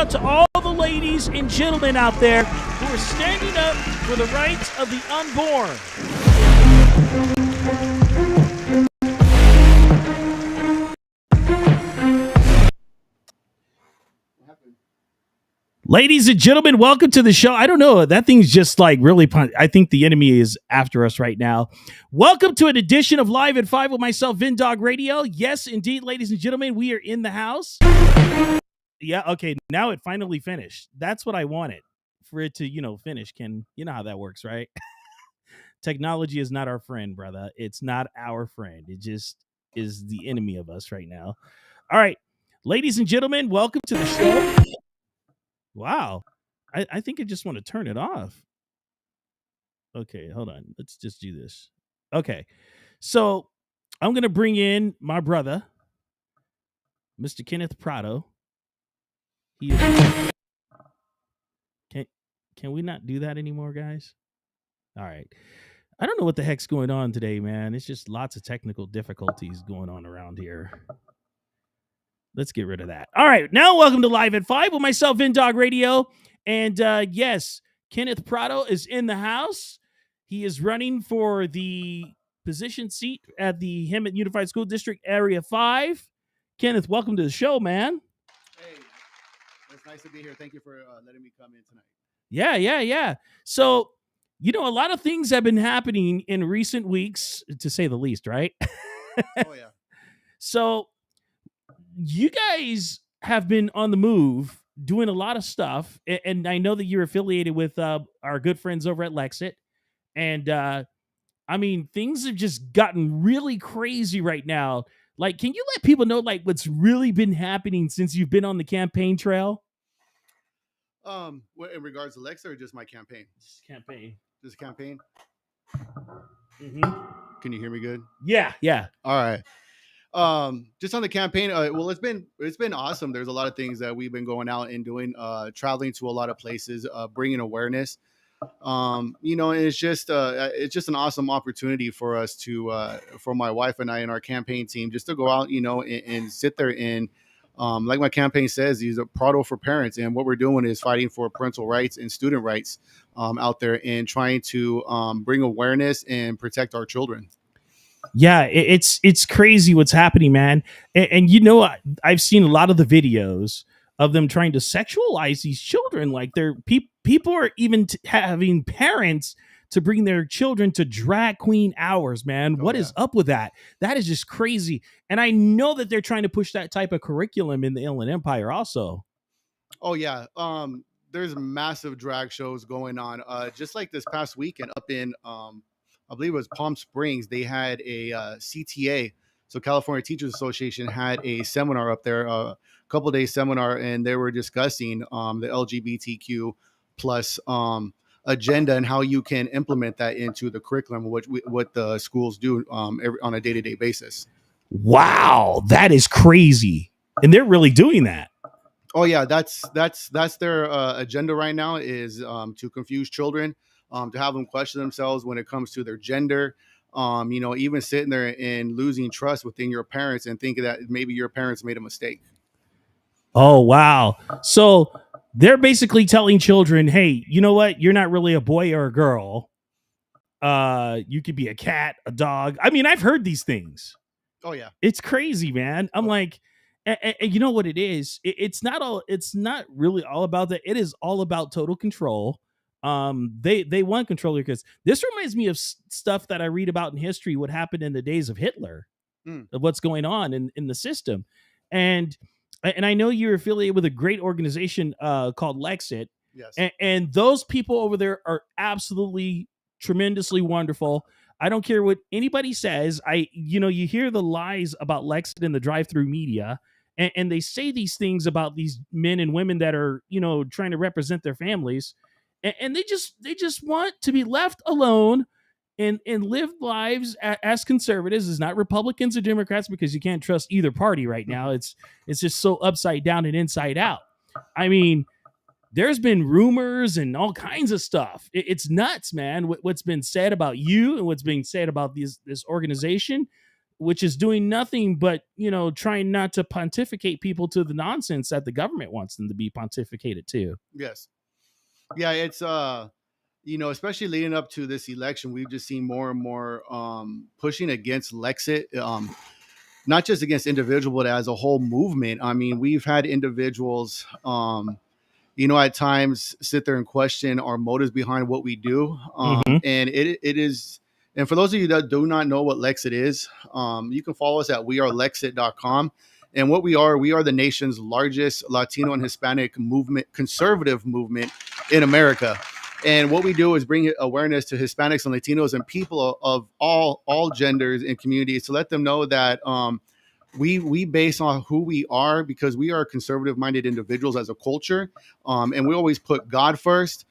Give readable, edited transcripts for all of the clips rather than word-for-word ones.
out to all the ladies and gentlemen out there who are standing up for the rights of the unborn. Ladies and gentlemen, welcome to the show. I don't know. That thing's just like really I think the enemy is after us right now. Welcome to an edition of Live at 5 with myself, VinnDoggRadio. Yes, indeed, ladies and gentlemen, we are in the house. Yeah, okay. Now it finally finished. That's what I wanted for it to, finish. You know how that works, right? Technology is not our friend, brother. It's not our friend. It just is the enemy of us right now. All right. Ladies and gentlemen, welcome to the show. Wow. I think I just want to turn it off. Okay, hold on. Let's just do this. Okay. So I'm going to bring in my brother, Mr. Kenneth Prado. He is... Can we not do that anymore, guys? All right. I don't know what the heck's going on today, man. It's just lots of technical difficulties going on around here. Let's get rid of that. All right. Now, welcome to Live at 5 with myself, VinnDoggRadio. And yes, Kenneth Prado is in the house. He is running for the position seat at the Hemet Unified School District Area 5. Kenneth, welcome to the show, man. Hey, it's nice to be here. Thank you for letting me come in tonight. Yeah. So, a lot of things have been happening in recent weeks, to say the least, right? Oh, yeah. So, you guys have been on the move doing a lot of stuff. And I know that you're affiliated with our good friends over at Lexit. And things have just gotten really crazy right now. Like, can you let people know what's really been happening since you've been on the campaign trail? In regards to Lexit or just my campaign? Just campaign. Mm-hmm. Can you hear me good? Yeah. All right. Just on the campaign, well, it's been awesome. There's a lot of things that we've been going out and doing, traveling to a lot of places, bringing awareness. And it's just an awesome opportunity for us to, for my wife and I and our campaign team, just to go out, and sit there and, like my campaign says, he's a Prado for parents. And what we're doing is fighting for parental rights and student rights, out there and trying to, bring awareness and protect our children. Yeah, it's crazy what's happening, man. And I've seen a lot of the videos of them trying to sexualize these children. Like people are even having parents to bring their children to drag queen hours, man. What is up with that? That is just crazy. And I know that they're trying to push that type of curriculum in the Inland Empire also. Oh, yeah. There's massive drag shows going on. Just like this past weekend up in, I believe it was Palm Springs, they had a CTA, so California Teachers Association had a seminar up there, a couple days seminar, and they were discussing the LGBTQ plus agenda and how you can implement that into the curriculum, what the schools do on a day-to-day basis. Wow, that is crazy, and they're really doing that. Oh yeah, that's their agenda right now is to confuse children. To have them question themselves when it comes to their gender, even sitting there and losing trust within your parents and thinking that maybe your parents made a mistake. Oh, wow. So they're basically telling children, hey, you know what? You're not really a boy or a girl. You could be a cat, a dog. I've heard these things. Oh, yeah. It's crazy, man. I'm like, and you know what it is? It's not really all about that. It is all about total control. They want control because this reminds me of stuff that I read about in history, what happened in the days of Hitler, of what's going on in the system. And I know you're affiliated with a great organization called Lexit. Yes. And those people over there are absolutely tremendously wonderful. I don't care what anybody says. You hear the lies about Lexit in the drive-through media, and they say these things about these men and women that are, trying to represent their families. And they just want to be left alone and live lives as conservatives. It's not Republicans or Democrats, because you can't trust either party right now. It's just so upside down and inside out. There's been rumors and all kinds of stuff. It's nuts, man. What's been said about you and what's being said about this organization. which is doing nothing but, trying not to pontificate people to the nonsense that the government wants them to be pontificated to. Yes. Yeah, it's especially leading up to this election, we've just seen more and more pushing against Lexit, not just against individual, but as a whole movement. I mean, we've had individuals, at times sit there and question our motives behind what we do. And it is, and for those of you that do not know what Lexit is, you can follow us at wearelexit.com. And what we are the nation's largest Latino and Hispanic movement, conservative movement in America. And what we do is bring awareness to Hispanics and Latinos and people of all genders and communities to let them know that we base on who we are, because we are conservative minded individuals as a culture. And we always put God first,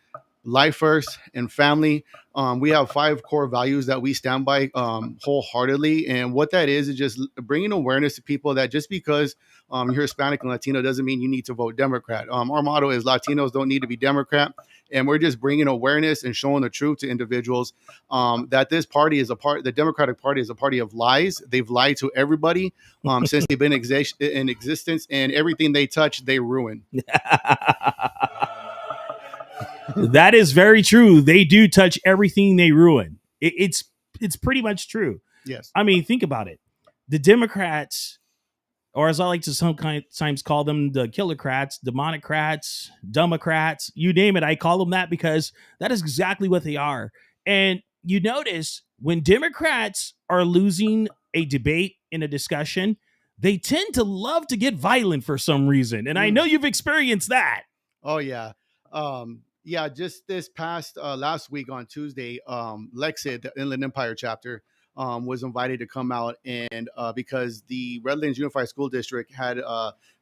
life first, and family. We have 5 core values that we stand by wholeheartedly. And what that is just bringing awareness to people that just because you're Hispanic and Latino doesn't mean you need to vote Democrat. Our motto is Latinos don't need to be Democrat. And we're just bringing awareness and showing the truth to individuals that this party is the Democratic Party is a party of lies. They've lied to everybody since they've been in existence, and everything they touch, they ruin. That is very true. They do touch everything they ruin. It's pretty much true. Yes. I mean, think about it. The Democrats, or as I like to sometimes call them, the killercrats, demonicrats, Democrats, you name it. I call them that because that is exactly what they are. And you notice when Democrats are losing a debate in a discussion, they tend to love to get violent for some reason. And I know you've experienced that. Oh, yeah. Yeah, just this past last week on Tuesday, Lexit, the Inland Empire chapter, was invited to come out and because the Redlands Unified School District had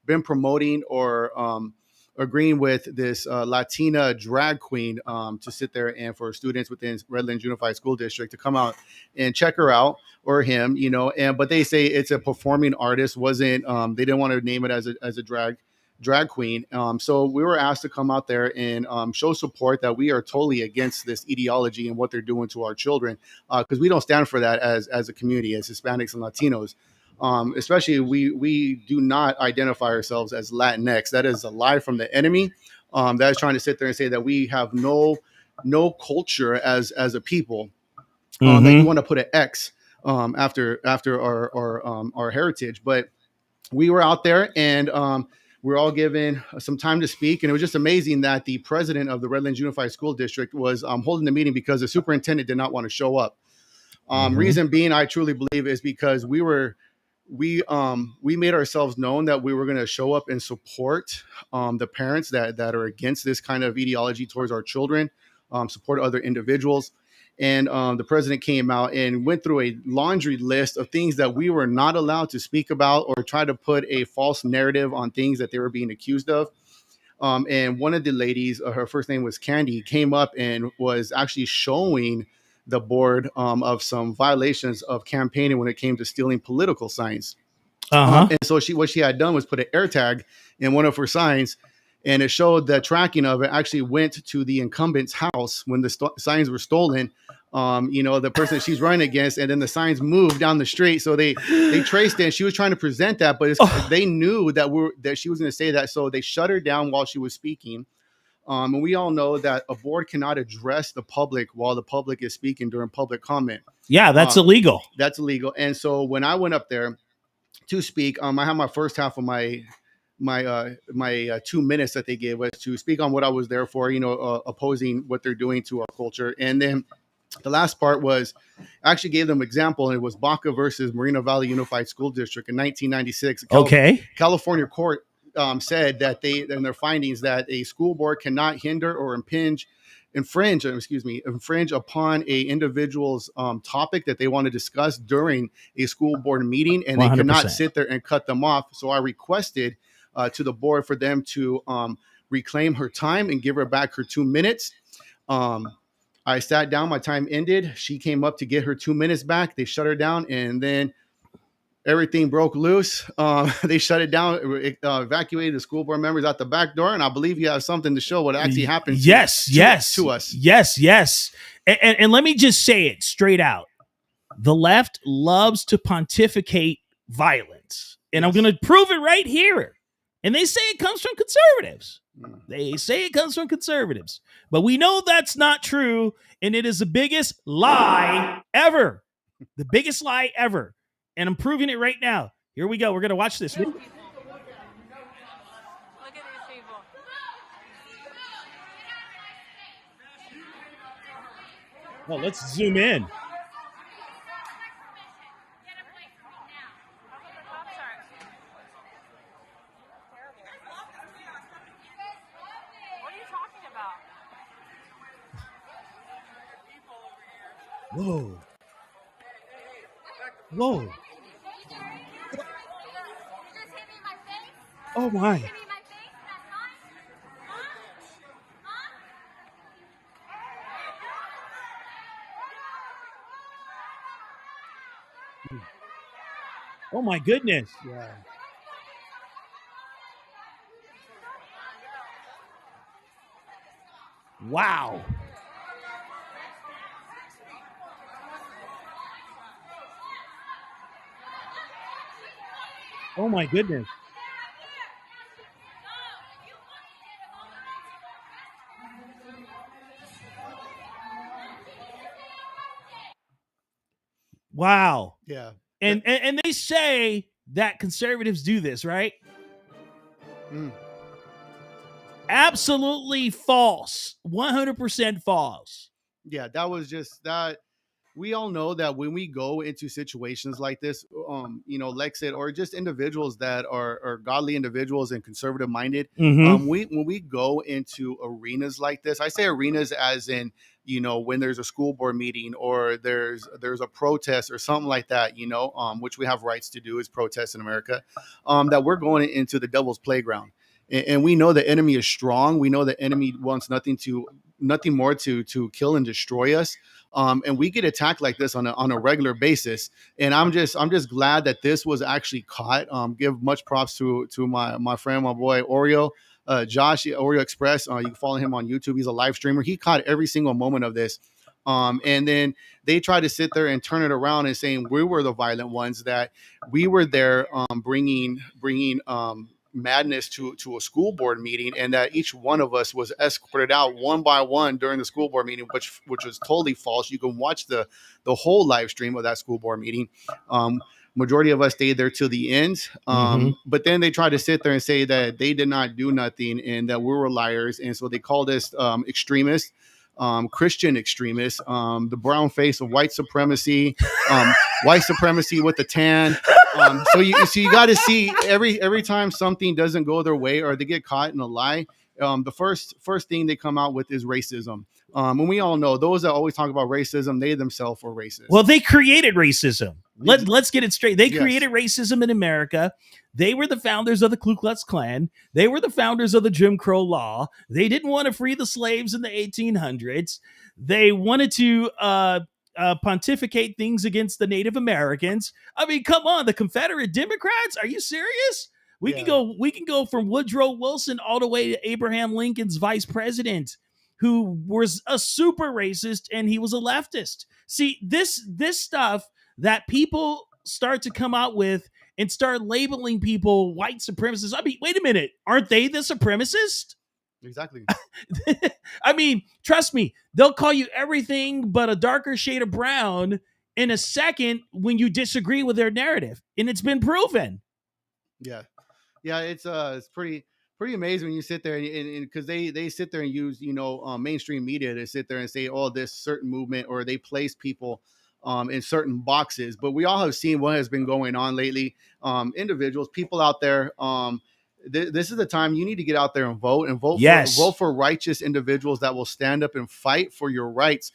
been promoting or agreeing with this Latina drag queen to sit there and for students within Redlands Unified School District to come out and check her out, or him, but they say it's a performing artist. Wasn't they didn't want to name it as a drag queen. So we were asked to come out there and show support that we are totally against this ideology and what they're doing to our children, because we don't stand for that as a community, as Hispanics and Latinos. Especially we do not identify ourselves as Latinx. That is a lie from the enemy. That is trying to sit there and say that we have no culture as a people. That you want to put an X after our heritage. But we were out there and we're all given some time to speak. And it was just amazing that the president of the Redlands Unified School District was holding the meeting because the superintendent did not want to show up. Reason being, I truly believe, is because we made ourselves known that we were going to show up and support the parents that are against this kind of ideology towards our children, support other individuals. And the president came out and went through a laundry list of things that we were not allowed to speak about or try to put a false narrative on things that they were being accused of. And one of the ladies, her first name was Candy, came up and was actually showing the board of some violations of campaigning when it came to stealing political signs. And so what she had done was put an air tag in one of her signs, and it showed the tracking of it actually went to the incumbent's house when the signs were stolen. The person she's running against, and then the signs moved down the street. So they traced it, and she was trying to present that, but they knew that she was going to say that. So they shut her down while she was speaking. And we all know that a board cannot address the public while the public is speaking during public comment. Yeah, that's illegal. That's illegal. And so when I went up there to speak, I had my first half of my 2 minutes that they gave us to speak on what I was there for, opposing what they're doing to our culture. And then the last part was I actually gave them an example, and it was Baca versus Moreno Valley Unified School District in 1996. California court said that in their findings that a school board cannot hinder or infringe upon a individual's topic that they want to discuss during a school board meeting, and 100%. They cannot sit there and cut them off. So I requested to the board for them to reclaim her time and give her back her 2 minutes. I sat down, my time ended. She came up to get her 2 minutes back. They shut her down, and then everything broke loose. They shut it down, evacuated the school board members out the back door. And I believe you have something to show what actually happened to us. Yes. And let me just say it straight out. The left loves to pontificate violence. And I'm going to prove it right here. And they say it comes from conservatives. They say it comes from conservatives. But we know that's not true. And it is the biggest lie ever. The biggest lie ever. And I'm proving it right now. Here we go. We're going to watch this. Look at these people. Well, let's zoom in. What are you talking about? Whoa. Whoa. You just hit me in my face? Oh, my. Hit me in my face? That's fine? Huh? Oh, my goodness. Yeah. Wow. Oh, my goodness. Wow. Yeah. And they say that conservatives do this, right? Mm. Absolutely false. 100% false. Yeah, that was just that. We all know that when we go into situations like this, Lex said, or just individuals that are godly individuals and conservative minded, Mhm. when we go into arenas like this, I say arenas as in, when there's a school board meeting or there's a protest or something like that, which we have rights to do as protests in America, that we're going into the devil's playground. And we know the enemy is strong. We know the enemy wants nothing more to kill and destroy us. And we get attacked like this on a regular basis. And I'm just glad that this was actually caught. Give much props to my friend, my boy Oreo, Josh, Oreo Express. You can follow him on YouTube. He's a live streamer. He caught every single moment of this. And then they try to sit there and turn it around and saying we were the violent ones, that we were there bringing madness to a school board meeting, and that each one of us was escorted out one by one during the school board meeting, which was totally false. You can watch the whole live stream of that school board meeting. Majority of us stayed there till the end. But then they tried to sit there and say that they did not do nothing and that we were liars. And so they called us extremists, Christian extremists, the brown face of white supremacy, white supremacy with the tan. So you got to see every time something doesn't go their way or they get caught in a lie, the first thing they come out with is racism. And we all know those that always talk about racism, they themselves were racist. Well, they created racism. Let's get it straight. They Yes. created racism in America. They were the founders of the Ku Klux Klan. They were the founders of the Jim Crow law. They didn't want to free the slaves in the 1800s. They wanted to pontificate things against the Native Americans. I mean, come on, the Confederate Democrats? Are you serious? We can go from Woodrow Wilson all the way to Abraham Lincoln's vice president, who was a super racist and he was a leftist. See, this stuff that people start to come out with and start labeling people white supremacists. I mean, wait a minute, aren't they the supremacist? Exactly. I mean, trust me, they'll call you everything but a darker shade of brown in a second when you disagree with their narrative, and it's been proven. Yeah, it's pretty amazing when you sit there and because they sit there and use mainstream media to sit there and say, oh, this certain movement, or they place people in certain boxes. But we all have seen what has been going on lately. Individuals, people out there. This is the time you need to get out there and vote Yes. vote for righteous individuals that will stand up and fight for your rights.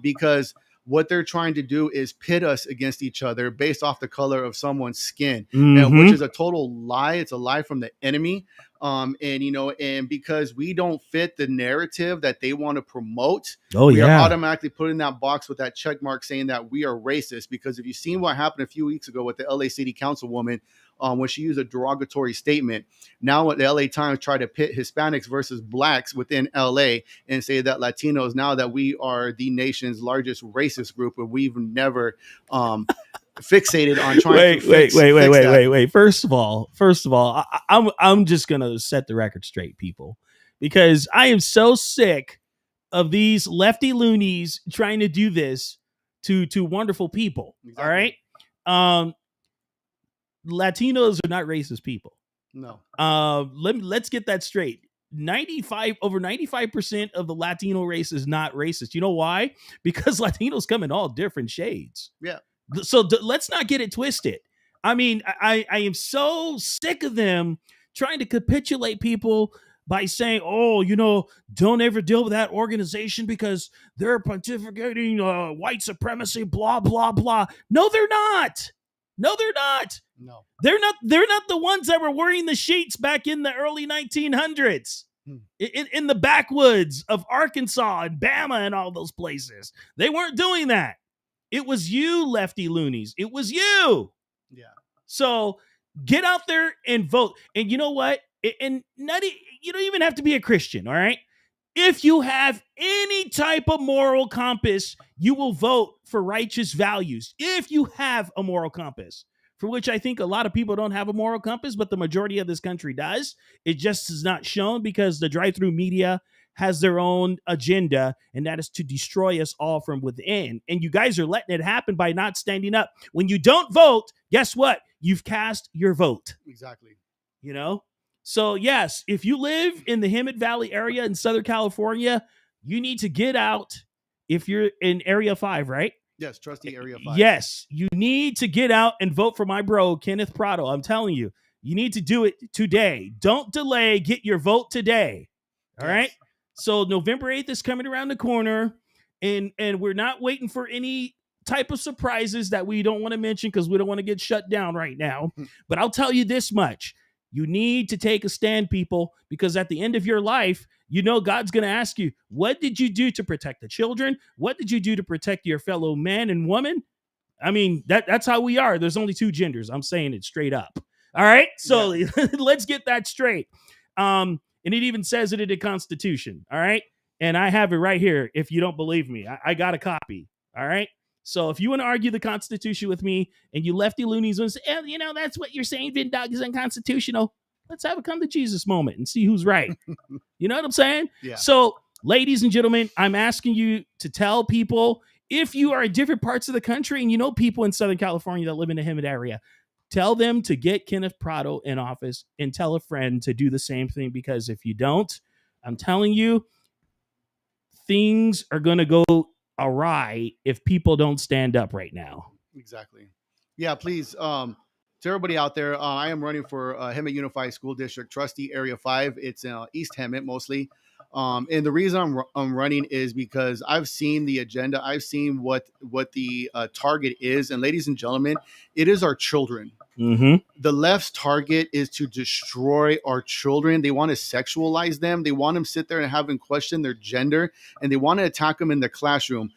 Because what they're trying to do is pit us against each other based off the color of someone's skin, which is a total lie. It's a lie from the enemy. And because we don't fit the narrative that they want to promote, we are automatically put in that box with that check mark saying that we are racist. Because if you've seen what happened a few weeks ago with the LA City Councilwoman, when she used a derogatory statement. Now the LA Times tried to pit Hispanics versus blacks within LA and say that Latinos, now that we are the nation's largest racist group, and we've never fixated on trying to fix that. Wait. First of all, I'm just gonna set the record straight, people, because I am so sick of these lefty loonies trying to do this to wonderful people. Exactly. All right, Latinos are not racist people. No. Let's get that straight. Over 95% of the Latino race is not racist. You know why? Because Latinos come in all different shades. Yeah. So let's not get it twisted. I mean, I am so sick of them trying to capitulate people by saying, oh, don't ever deal with that organization because they're pontificating white supremacy, blah, blah, blah. No, they're not. No. They're not the ones that were wearing the sheets back in the early 1900s in the backwoods of Arkansas and Bama and all those places. They weren't doing that. It was you, lefty loonies. It was you. Yeah. So get out there and vote. And you know what? And you don't even have to be a Christian, all right? If you have any type of moral compass, you will vote for righteous values. If you have a moral compass, for which I think a lot of people don't have a moral compass, but the majority of this country does. It just is not shown because the drive-through media has their own agenda, and that is to destroy us all from within. And you guys are letting it happen by not standing up. When you don't vote, guess what? You've cast your vote. Exactly. So yes, if you live in the Hemet Valley area in Southern California, you need to get out. If you're in Area 5, right? Yes, trustee Area 5. Yes, you need to get out and vote for my bro, Kenneth Prado. I'm telling you, you need to do it today. Don't delay. Get your vote today. All right? So November 8th is coming around the corner, and we're not waiting for any type of surprises that we don't want to mention because we don't want to get shut down right now. But I'll tell you this much. You need to take a stand, people, because at the end of your life, God's going to ask you, what did you do to protect the children? What did you do to protect your fellow man and woman? I mean, that's how we are. There's only two genders. I'm saying it straight up. All right. So let's get that straight. And it even says it in the Constitution. All right. And I have it right here. If you don't believe me, I got a copy. All right. So if you want to argue the Constitution with me and you lefty loonies and say, that's what you're saying, VinnDog is unconstitutional. Let's have a come to Jesus moment and see who's right. You know what I'm saying? Yeah. So, ladies and gentlemen, I'm asking you to tell people, if you are in different parts of the country and you know people in Southern California that live in the Hemet area, tell them to get Kenneth Prado in office and tell a friend to do the same thing, because if you don't, I'm telling you, things are going to go awry if people don't stand up right now. Exactly. Yeah, please. To everybody out there, I am running for Hemet Unified School District Trustee Area 5. It's East Hemet mostly. And the reason I'm running is because I've seen the agenda. I've seen what the target is. And ladies and gentlemen, it is our children. Mm-hmm. The left's target is to destroy our children. They want to sexualize them. They want them to sit there and have them question their gender, and they want to attack them in the classroom.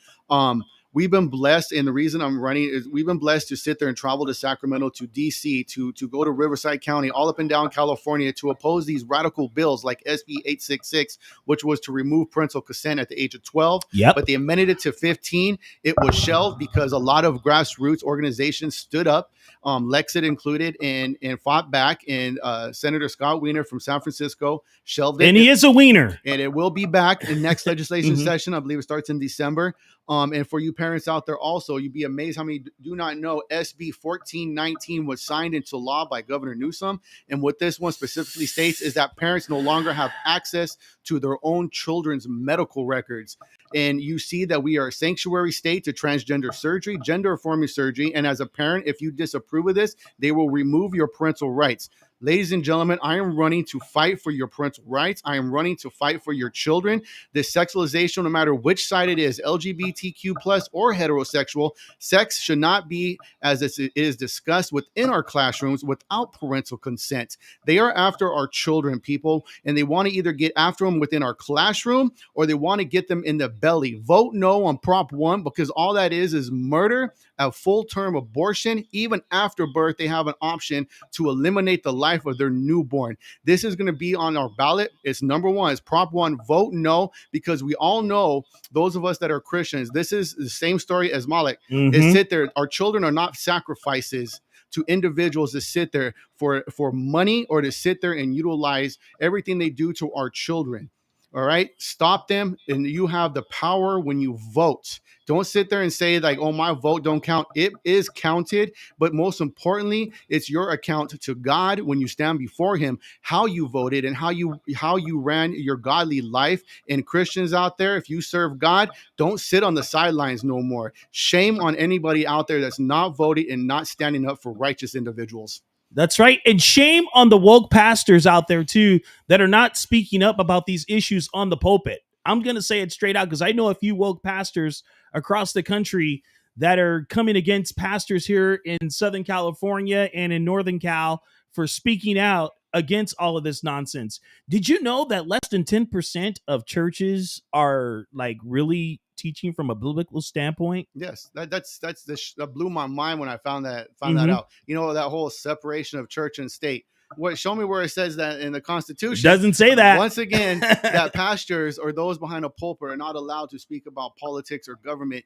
We've been blessed, and the reason I'm running is we've been blessed to sit there and travel to Sacramento, to DC, to go to Riverside County, all up and down California, to oppose these radical bills like SB 866, which was to remove parental consent at the age of 12. Yep. But they amended it to 15. It was shelved because a lot of grassroots organizations stood up, Lexit included, and fought back. And Senator Scott Wiener from San Francisco shelved it. And he is a wiener. And it will be back in next legislation session. I believe it starts in December. And for you parents out there also, you'd be amazed how many do not know SB 1419 was signed into law by Governor Newsom. And what this one specifically states is that parents no longer have access to their own children's medical records. And you see that we are a sanctuary state to transgender surgery, gender affirming surgery. And as a parent, if you disapprove of this, they will remove your parental rights. Ladies and gentlemen, I am running to fight for your parental rights. I am running to fight for your children. This sexualization, no matter which side it is, LGBTQ plus or heterosexual, sex should not be as it is discussed within our classrooms without parental consent. They are after our children, people, and they want to either get after them within our classroom or they want to get them in the belly. Vote no on Prop 1 because all that is murder, a full-term abortion. Even after birth, they have an option to eliminate the life of their newborn. This is going to be on our ballot. It's number one. It's Prop 1. Vote no, because we all know, those of us that are Christians, this is the same story as Malik. Is sit there. Our children are not sacrifices to individuals to sit there for money or to sit there and utilize everything they do to our children. All right, stop them, and you have the power when you vote. Don't sit there and say like, "Oh, my vote don't count." It is counted, but most importantly, it's your account to God when you stand before Him, how you voted and how you ran your godly life. And Christians out there, if you serve God, don't sit on the sidelines no more. Shame on anybody out there that's not voted and not standing up for righteous individuals. That's right. And shame on the woke pastors out there, too, that are not speaking up about these issues on the pulpit. I'm going to say it straight out because I know a few woke pastors across the country that are coming against pastors here in Southern California and in Northern Cal for speaking out against all of this nonsense. Did you know that less than 10% of churches are like really teaching from a biblical standpoint? Yes, that blew my mind when I found that out. You know, that whole separation of church and state. What? Show me where it says that in the Constitution. Doesn't say that. Once again, that pastors or those behind a pulpit are not allowed to speak about politics or government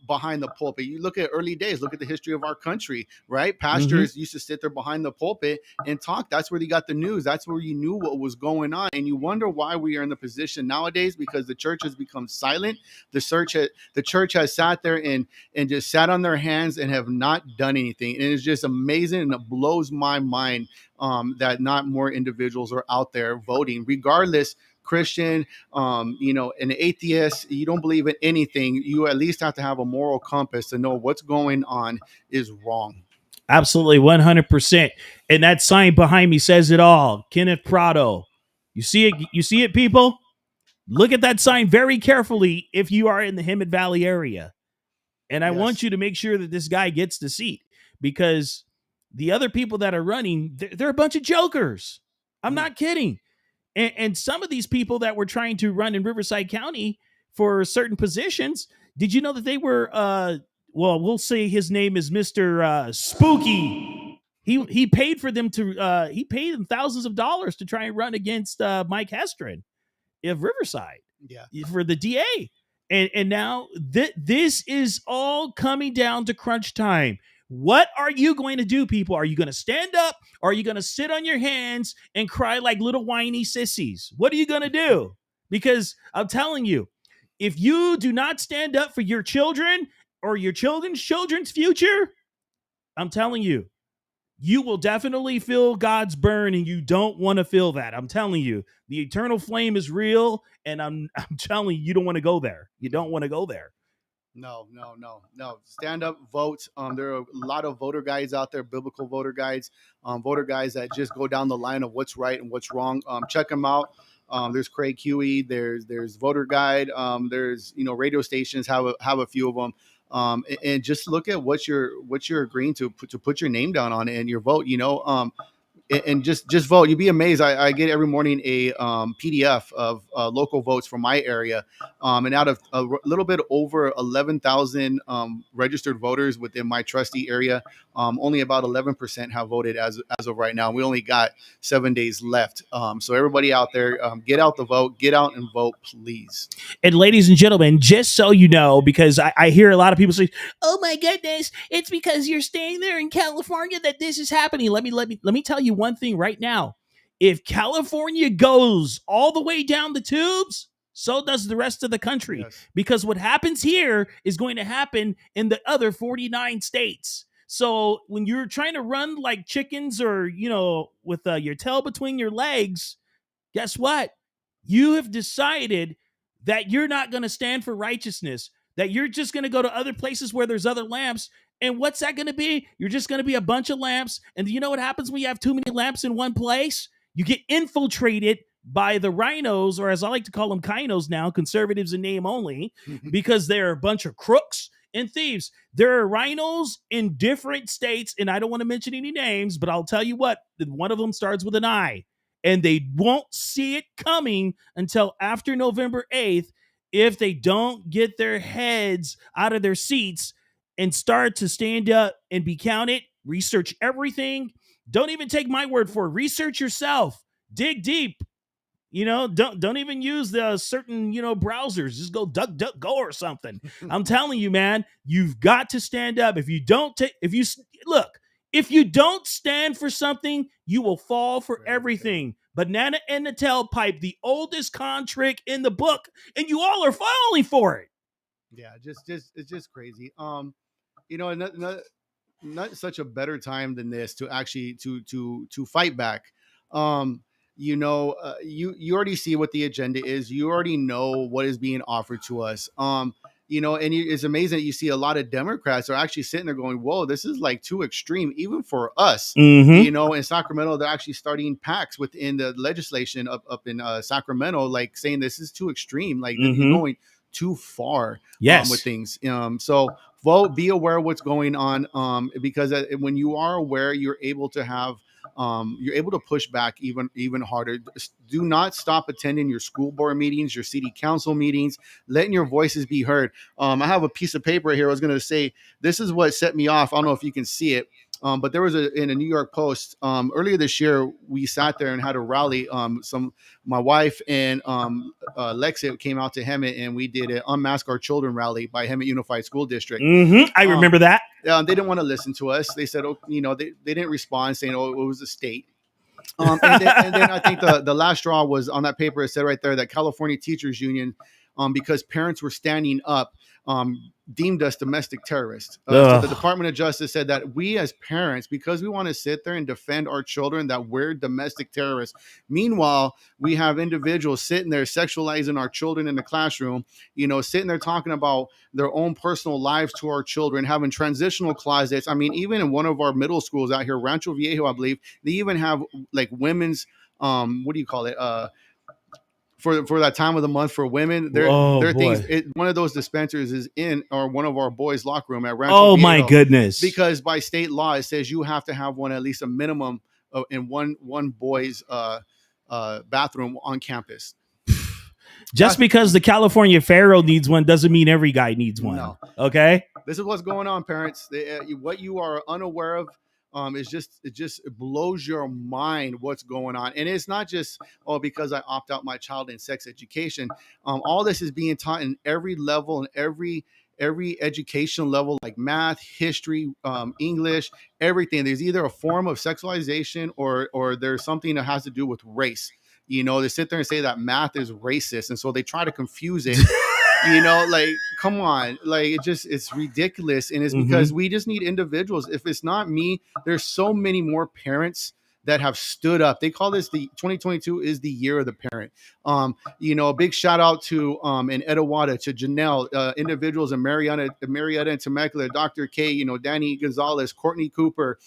behind the pulpit. You look at early days, look at the history of our country, right? Pastors used to sit there behind the pulpit and talk. That's where they got the news. That's where you knew what was going on. And you wonder why we are in the position nowadays, because the church has become silent. The church has sat there and just sat on their hands and have not done anything. And it's just amazing, and it blows my mind that not more individuals are out there voting, regardless. Christian, an atheist, you don't believe in anything, you at least have to have a moral compass to know what's going on is wrong. Absolutely, 100%. And that sign behind me says it all. Kenneth Prado. You see it? You see it, people? Look at that sign very carefully if you are in the Hemet Valley area. And I want you to make sure that this guy gets the seat, because the other people that are running, they're a bunch of jokers. I'm not kidding. And some of these people that were trying to run in Riverside County for certain positions, did you know that they were, we'll say his name is Mr. Spooky. He paid for them to, he paid them thousands of dollars to try and run against Mike Hestron of Riverside for the DA. And now this is all coming down to crunch time. What are you going to do, people? Are you going to stand up, or are you going to sit on your hands and cry like little whiny sissies? What are you going to do? Because I'm telling you, if you do not stand up for your children or your children's future, I'm telling you, you will definitely feel God's burn, and you don't want to feel that. I'm telling you, the eternal flame is real, and I'm telling you, you don't want to go there. You don't want to go there. No. Stand up, vote. There are a lot of voter guides out there, biblical voter guides, voter guides that just go down the line of what's right and what's wrong. Check them out. There's Craig Huey. There's Voter Guide. There's radio stations have a few of them. And just look at what you're agreeing to put your name down on it and your vote. And just vote. You'd be amazed. I get every morning a PDF of local votes from my area, and out of a little bit over 11,000 registered voters within my trustee area, only about 11% have voted as of right now. We only got 7 days left. So everybody out there, get out the vote, get out and vote, please. And ladies and gentlemen, just so you know, because I hear a lot of people say, "Oh my goodness, it's because you're staying there in California that this is happening." Let me tell you one thing right now. If California goes all the way down the tubes, so does the rest of the country. Yes. Because what happens here is going to happen in the other 49 states. So when you're trying to run like chickens, or with your tail between your legs, guess what? You have decided that you're not going to stand for righteousness, that you're just going to go to other places where there's other lamps And what's that going to be? You're just going to be a bunch of lamps. And you know what happens when you have too many lamps in one place? You get infiltrated by the rhinos, or as I like to call them, kinos now, conservatives in name only, because they're a bunch of crooks and thieves. There are rhinos in different states, and I don't want to mention any names, but I'll tell you what, one of them starts with an I, and they won't see it coming until after November 8th if they don't get their heads out of their seats and start to stand up and be counted, research everything. Don't even take my word for it. Research yourself. Dig deep. Don't even use the certain, browsers. Just go DuckDuckGo or something. I'm telling you, man, you've got to stand up. If you don't stand for something, you will fall for everything. Banana in the tailpipe, the oldest con trick in the book, and you all are falling for it. Yeah, it's just crazy. Not such a better time than this to actually to fight back. You already see what the agenda is. You already know what is being offered to us. It's amazing that you see a lot of Democrats are actually sitting there going, whoa, this is like too extreme, even for us. In Sacramento, they're actually starting PACs within the legislation up in Sacramento, like saying this is too extreme, like you're going too far with things. So vote, be aware of what's going on, because when you are aware, you're able to push back even harder. Do not stop attending your school board meetings, your city council meetings, letting your voices be heard. I have a piece of paper here. I was going to say, this is what set me off. I don't know if you can see it. But there was in a New York Post earlier this year, we sat there and had a rally. My wife and Lexit came out to Hemet, and we did an Unmask Our Children rally by Hemet Unified School District. I remember that. They didn't want to listen to us. They said, they didn't respond, saying, it was a state. And then I think the last straw was on that paper. It said right there that California Teachers Union, because parents were standing up, deemed us domestic terrorists. So the Department of Justice said that we as parents, because we want to sit there and defend our children, that we're domestic terrorists. Meanwhile, we have individuals sitting there sexualizing our children in the classroom, sitting there talking about their own personal lives to our children, having transitional closets. I mean, even in one of our middle schools out here, Rancho Viejo, I believe, they even have like women's, what do you call it? For that time of the month for women, there are things. One of those dispensers is in or one of our boys' locker room at Rancho Viejo, my goodness! Because by state law, it says you have to have one, at least a minimum in one boys' bathroom on campus. Just because the California Pharaoh needs one doesn't mean every guy needs one. No. Okay, this is what's going on, parents. What you are unaware of. It just blows your mind what's going on. And it's not just, because I opt out my child in sex education. All this is being taught in every level and every educational level, like math, history, English, everything. There's either a form of sexualization or there's something that has to do with race. They sit there and say that math is racist. And so they try to confuse it. Like, come on, like it's ridiculous. And it's because we just need individuals. If it's not me, there's so many more parents that have stood up. They call this the 2022 is the year of the parent. A big shout out to in Etowata, to Janelle, individuals in Marietta and Temecula, Dr. K, Danny Gonzalez, Courtney Cooper,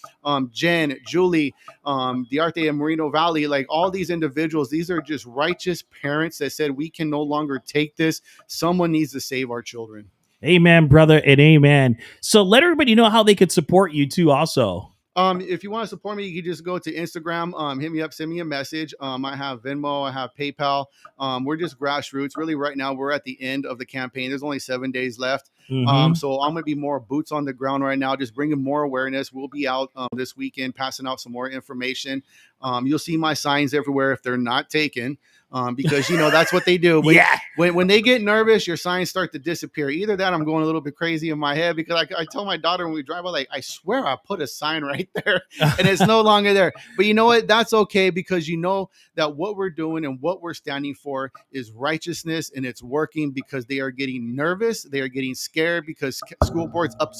Jen, Julie, Diarte and Moreno Valley, like all these individuals. These are just righteous parents that said we can no longer take this. Someone needs to save our children. Amen, brother, and amen. So let everybody know how they could support you too also. If you want to support me, you can just go to Instagram, hit me up, send me a message. I have Venmo, I have PayPal. We're just grassroots. Really, right now, we're at the end of the campaign. There's only 7 days left. So I'm going to be more boots on the ground right now, just bringing more awareness. We'll be out this weekend, passing out some more information. You'll see my signs everywhere if they're not taken. Because that's what they do. When they get nervous, your signs start to disappear. Either that, I'm going a little bit crazy in my head, because I tell my daughter when we drive by, like, I swear I put a sign right there and it's no longer there. But you know what? That's okay, because that what we're doing and what we're standing for is righteousness, and it's working, because they are getting nervous. They are getting scared because school boards up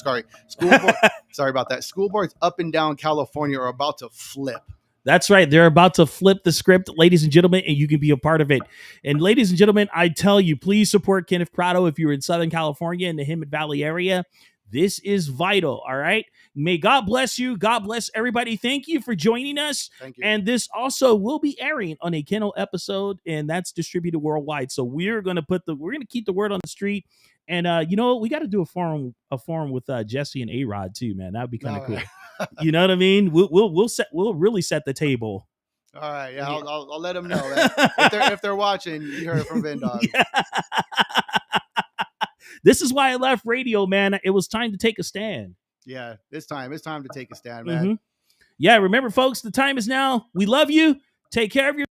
and down California are about to flip. That's right. They're about to flip the script, ladies and gentlemen, and you can be a part of it. And ladies and gentlemen, I tell you, please support Kenneth Prado if you're in Southern California in the Hemet Valley area. This is vital. All right. May God bless you. God bless everybody. Thank you for joining us. Thank you. And this also will be airing on a Kennel episode, and that's distributed worldwide. So we're gonna keep the word on the street. And you know what? We got to do a forum with Jesse and A-Rod too, man. That'd be kind of All cool. right. You know what I mean? We'll really set the table. All right, yeah, I'll let them know that if they're watching. You heard from VinnDogg. This is why I left radio, man. It was time to take a stand. Yeah, it's time to take a stand, man. Yeah, remember, folks, the time is now. We love you. Take care of your